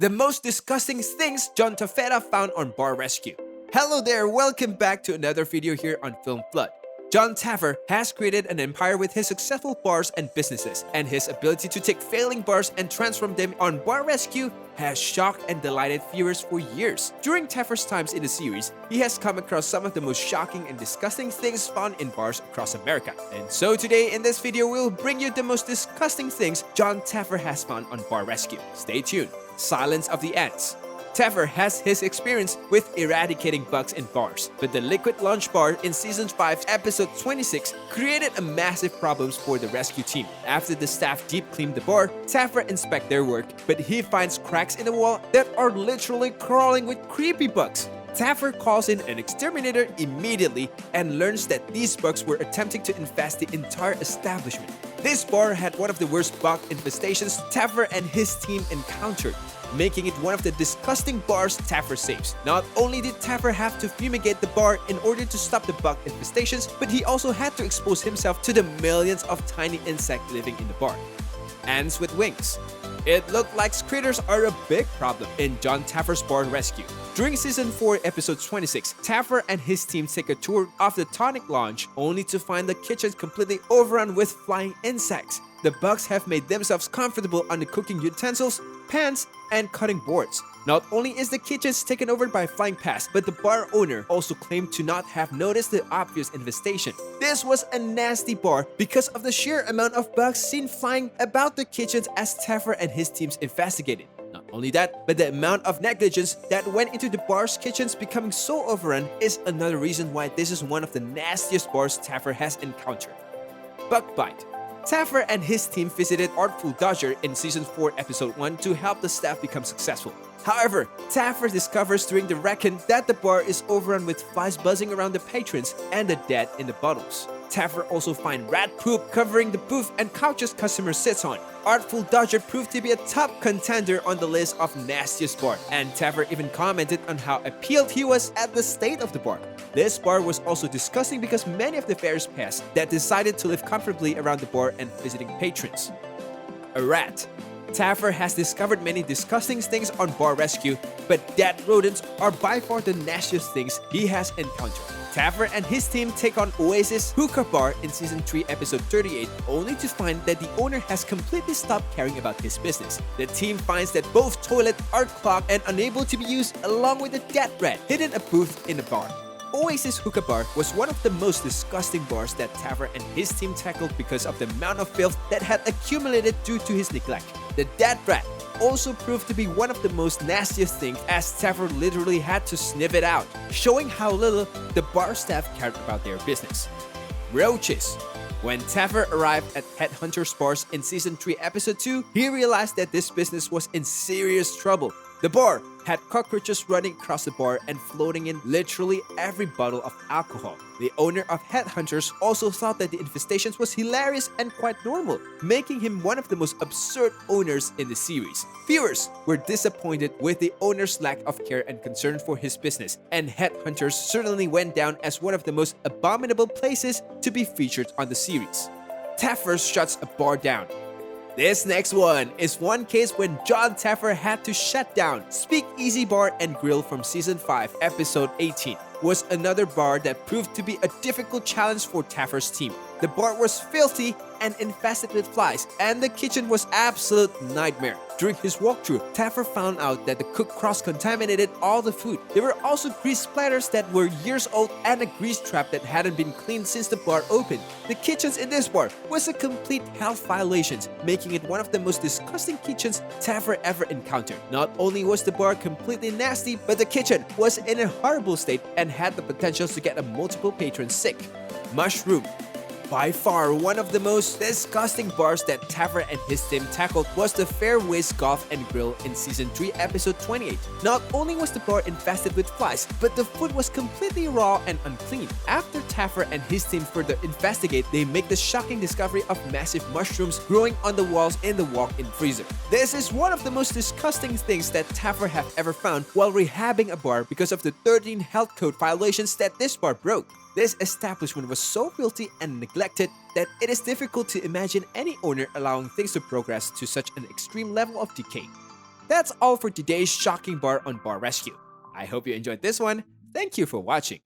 The most disgusting things John Taffer found on bar rescue. Hello there, welcome back to another video here on Film Flood. John Taffer has created an empire with his successful bars and businesses, and his ability to take failing bars and transform them on bar rescue has shocked and delighted viewers for years. During Taffer's times in the series, he has come across some of the most shocking and disgusting things found in bars across America. And so today in this video, we'll bring you the most disgusting things John Taffer has found on bar rescue. Stay tuned. Silence of the Ants. Taffer has his experience with eradicating bugs in bars, but the liquid lunch bar in Season 5, Episode 26 created a massive problems for the rescue team. After the staff deep cleaned the bar, Taffer inspects their work, but he finds cracks in the wall that are literally crawling with creepy bugs. Taffer calls in an exterminator immediately and learns that these bugs were attempting to infest the entire establishment. This bar had one of the worst bug infestations Taffer and his team encountered, making it one of the disgusting bars Taffer saves. Not only did Taffer have to fumigate the bar in order to stop the bug infestations, but he also had to expose himself to the millions of tiny insects living in the bar. Ants with wings. It looked like critters are a big problem in John Taffer's bar rescue. During Season 4, Episode 26, Taffer and his team take a tour of the tonic lounge, only to find the kitchen completely overrun with flying insects. The bugs have made themselves comfortable on the cooking utensils, pans, and cutting boards. Not only is the kitchen taken over by flying pests, but the bar owner also claimed to not have noticed the obvious infestation. This was a nasty bar because of the sheer amount of bugs seen flying about the kitchens as Taffer and his teams investigated. Not only that, but the amount of negligence that went into the bar's kitchens becoming so overrun is another reason why this is one of the nastiest bars Taffer has encountered. Bug bite. Taffer and his team visited Artful Dodger in Season 4, Episode 1 to help the staff become successful. However, Taffer discovers during the recon that the bar is overrun with flies buzzing around the patrons and the dead in the bottles. Taffer also finds rat poop covering the booth and couches customers sits on. Artful Dodger proved to be a top contender on the list of nastiest bar, and Taffer even commented on how appealed he was at the state of the bar. This bar was also disgusting because many of the fairs passed that decided to live comfortably around the bar and visiting patrons. A rat. Taffer has discovered many disgusting things on bar rescue, but dead rodents are by far the nastiest things he has encountered. Taffer and his team take on Oasis Hookah Bar in Season 3, Episode 38, only to find that the owner has completely stopped caring about his business. The team finds that both toilets are clogged and unable to be used, along with a dead rat hidden a booth in the bar. Oasis Hookah Bar was one of the most disgusting bars that Taffer and his team tackled because of the amount of filth that had accumulated due to his neglect. The dead rat also proved to be one of the most nastiest things, as Taffer literally had to sniff it out, showing how little the bar staff cared about their business. Roaches. When Taffer arrived at Headhunter's Bars in Season 3, Episode 2, he realized that this business was in serious trouble. The bar had cockroaches running across the bar and floating in literally every bottle of alcohol. The owner of Headhunters also thought that the infestations was hilarious and quite normal, making him one of the most absurd owners in the series. Viewers were disappointed with the owner's lack of care and concern for his business, and Headhunters certainly went down as one of the most abominable places to be featured on the series. Taffer shuts a bar down. This next one is one case when John Taffer had to shut down. Speakeasy Bar and Grill from Season 5, Episode 18 was another bar that proved to be a difficult challenge for Taffer's team. The bar was filthy and infested with flies, and the kitchen was absolute nightmare. During his walkthrough, Taffer found out that the cook cross-contaminated all the food. There were also grease splatters that were years old and a grease trap that hadn't been cleaned since the bar opened. The kitchens in this bar was a complete health violation, making it one of the most disgusting kitchens Taffer ever encountered. Not only was the bar completely nasty, but the kitchen was in a horrible state and had the potential to get a multiple patrons sick. Mushroom. By far, one of the most disgusting bars that Taffer and his team tackled was the Fairways Golf and Grill in Season 3, Episode 28. Not only was the bar infested with flies, but the food was completely raw and unclean. After Taffer and his team further investigate, they make the shocking discovery of massive mushrooms growing on the walls in the walk-in freezer. This is one of the most disgusting things that Taffer have ever found while rehabbing a bar because of the 13 health code violations that this bar broke. This establishment was so filthy and neglected that it is difficult to imagine any owner allowing things to progress to such an extreme level of decay. That's all for today's shocking bar on Bar Rescue. I hope you enjoyed this one. Thank you for watching.